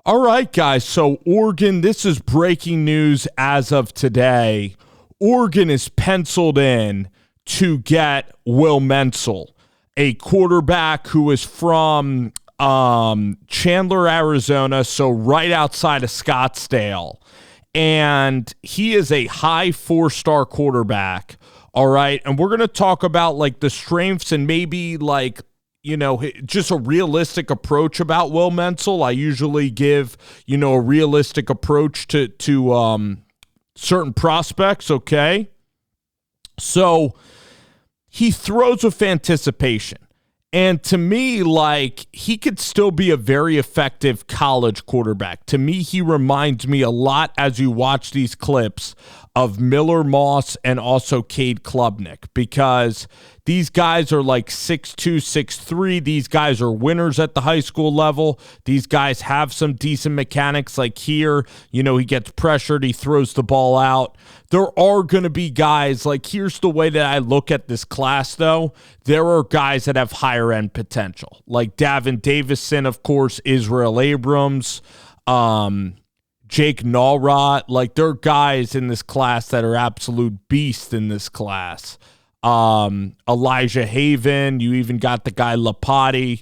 All right, guys. So Oregon, this is breaking news as of today. Oregon is penciled in to get Will Mencl, a quarterback who is from Chandler, Arizona, so right outside of Scottsdale. And he is a high 4-star quarterback. All right. And we're going to talk about like the strengths and maybe like, just a realistic approach about Will Mencl. I usually give, a realistic approach to certain prospects, okay? So he throws with anticipation. And to me, like, he could still be a very effective college quarterback. To me, he reminds me a lot, as you watch these clips, of Miller Moss and also Cade Klubnik, because these guys are like 6'2", 6'3". These guys are winners at the high school level. These guys have some decent mechanics. Like here, he gets pressured, he throws the ball out. There are going to be guys, like here's the way that I look at this class, though. There are guys that have higher end potential, like Davin Davison, of course, Israel Abrams, Jake Nallrot. Like there are guys in this class that are absolute beasts in this class. Elijah Haven, you even got the guy Lapati.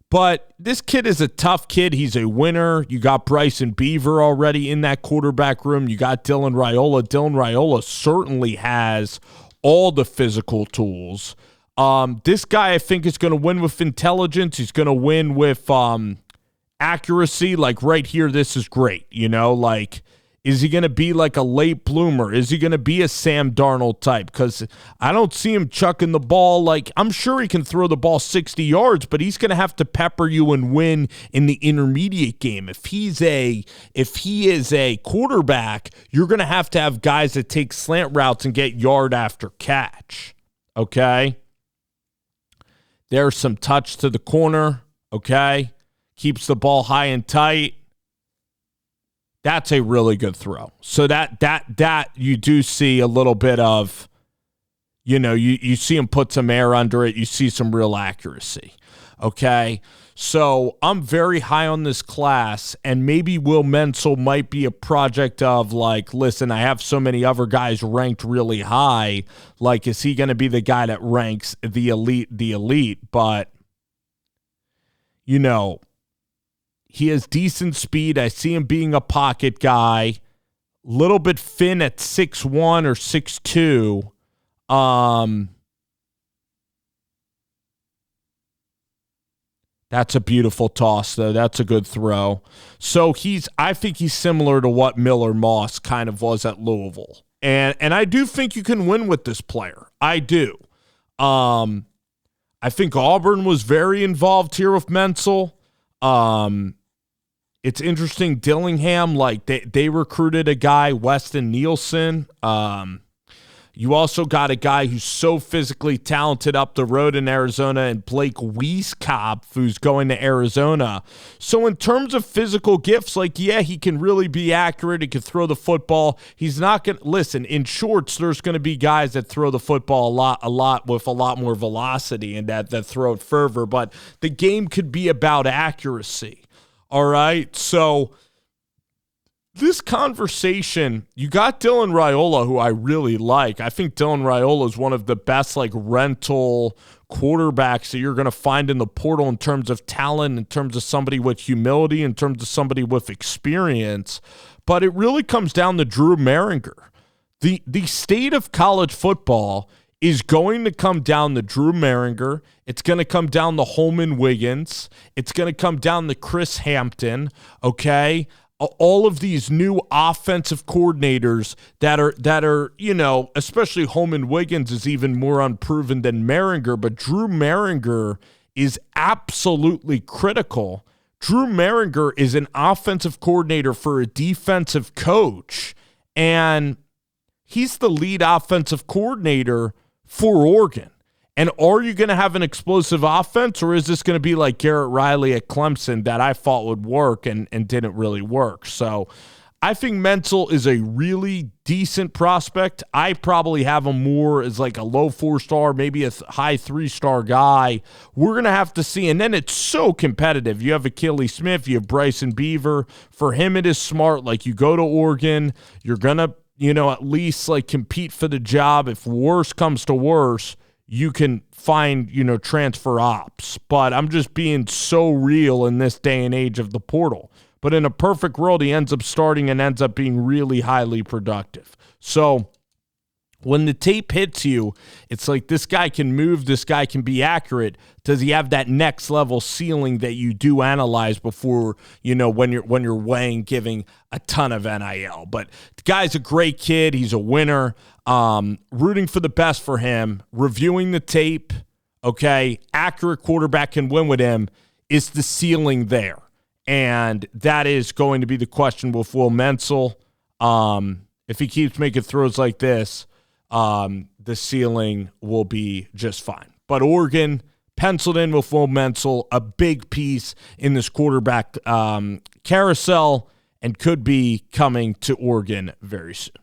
But this kid is a tough kid. He's a winner. You got Bryson Beaver already in that quarterback room. You got Dylan Raiola. Dylan Raiola certainly has all the physical tools. This guy, I think, is going to win with intelligence. He's going to win with accuracy. Like right here, this is great. Like, is he going to be like a late bloomer? Is he going to be a Sam Darnold type? Because I don't see him chucking the ball. Like, I'm sure he can throw the ball 60 yards, but he's going to have to pepper you and win in the intermediate game. If he is a quarterback, you're going to have guys that take slant routes and get yard after catch. Okay? There's some touch to the corner. Okay? Keeps the ball high and tight. That's a really good throw. So that you do see a little bit of, you see him put some air under it. You see some real accuracy. Okay. So I'm very high on this class, and maybe Will Mencl might be a project of like, listen, I have so many other guys ranked really high. Like, is he going to be the guy that ranks the elite? But, he has decent speed. I see him being a pocket guy. Little bit thin at 6'1" or 6'2". That's a beautiful toss, though. That's a good throw. So I think he's similar to what Miller Moss kind of was at Louisville. And I do think you can win with this player. I do. I think Auburn was very involved here with Mencl. It's interesting, Dillingham, like they recruited a guy, Weston Nielsen. You also got a guy who's so physically talented up the road in Arizona, and Blake Wieskopf, who's going to Arizona. So in terms of physical gifts, like, yeah, he can really be accurate. He can throw the football. He's not going to, listen, in shorts, there's going to be guys that throw the football a lot with a lot more velocity and that throw it further, but the game could be about accuracy. All right, so this conversation, you got Dylan Raiola, who I really like. I think Dylan Raiola is one of the best like rental quarterbacks that you're going to find in the portal in terms of talent, in terms of somebody with humility, in terms of somebody with experience. But it really comes down to Drew Mehringer. The state of college football is going to come down to Drew Mehringer. It's going to come down to Holman Wiggins. It's going to come down to Chris Hampton, okay? All of these new offensive coordinators that are, especially Holman Wiggins is even more unproven than Mehringer, but Drew Mehringer is absolutely critical. Drew Mehringer is an offensive coordinator for a defensive coach, and he's the lead offensive coordinator for Oregon. And are you going to have an explosive offense, or is this going to be like Garrett Riley at Clemson that I thought would work and didn't really work? So I think Mencl is a really decent prospect. I probably have him more as like a low 4-star, maybe a high 3-star guy. We're going to have to see. And then it's so competitive. You have Achilles Smith, you have Bryson Beaver. For him, it is smart. Like, you go to Oregon, you're going to, at least like compete for the job. If worse comes to worse, you can find, transfer ops. But I'm just being so real in this day and age of the portal. But in a perfect world, he ends up starting and ends up being really highly productive. So when the tape hits you, it's like, this guy can move, this guy can be accurate. Does he have that next level ceiling that you do analyze before, when you're weighing giving a ton of NIL? But the guy's a great kid. He's a winner. Rooting for the best for him. Reviewing the tape, okay, accurate quarterback can win with him. Is the ceiling there? And that is going to be the question with Will Mencl. If he keeps making throws like this, the ceiling will be just fine. But Oregon penciled in with Will Mencl, a big piece in this quarterback carousel, and could be coming to Oregon very soon.